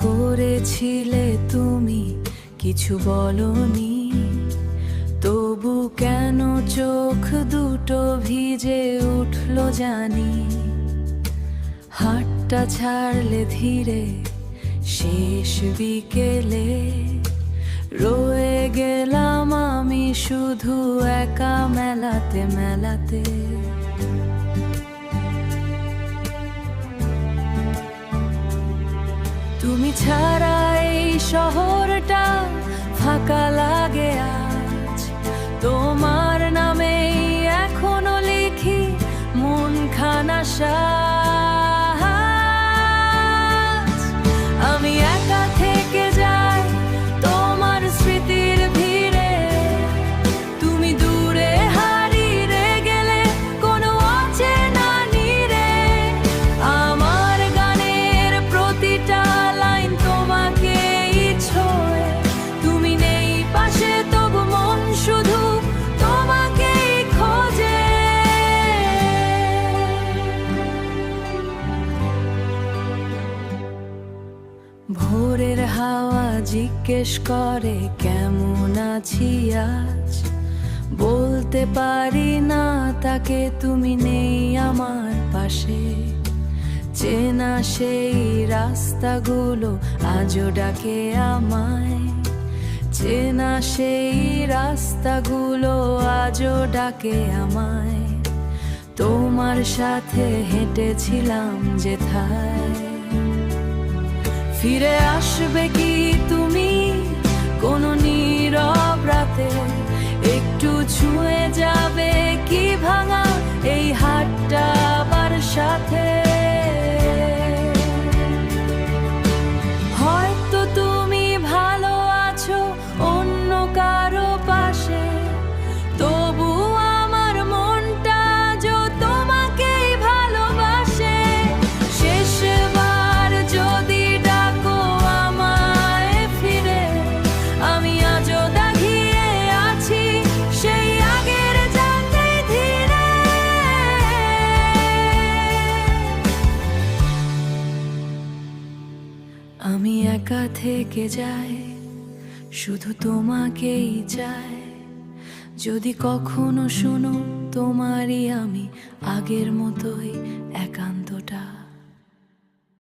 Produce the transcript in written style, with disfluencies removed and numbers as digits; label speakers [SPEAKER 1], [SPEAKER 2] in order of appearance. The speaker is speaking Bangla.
[SPEAKER 1] করেছিলে তুমি, কিছু বলনি, তবু কেন চোখ দুটো ভিজে উঠলো জানি। হাতটা ছাড়লে ধীরে শেষ বিকেলে, রয়ে গেলাম আমি শুধু একা মেলাতে মেলাতে। তুমি ছাড়া এই শহরটা ফাঁকা লাগে আজ, তোমার নামেই এখনো লিখি মন খানা সাজ। আমি একা থেকে যাই তোমার স্মৃতির ভিড়ে, তুমি দূরে হারিয়ে গেলে কোনো অচেনা নীড়ে। আমার গানের প্রতিটা লাইন তোমাকেই ছোঁয়, তুমি নেই পাশে তবু মন শুধু তোমাকেই খোঁজে। ভোরের হাওয়া জিজ্ঞেস করে কেমন আছি আজ, বলতে পারি না তাকে তুমি নেই আমার পাশে। চেনা সেই রাস্তাগুলো আজও ডাকে আমায়, চেনা সেই রাস্তাগুলো আজও ডাকে আমায়। তোমার সাথে হেঁটেছিলাম যেথায়, ফিরে আসবে কি তুমি কোনো নীরব রাতে? একটু ছুঁয়ে যাবে কি ভাঙা এই হাতটা আবার সাথে? হয়তো তুমি ভালো আছো অন্য কারো পাশে, তবু আমার মনটা আজও তোমাকেই ভালোবাসে। শেষবার যদি ডাকো আমায় ফিরে, আমি আজও দাঁড়িয়ে আছি সেই আগের যাতে ধীরে। আমি একা থেকে যাই শুধু তোমাকেই চাই, যদি কখনো শুনো তোমারই আমি আগের মতোই একান্তটা।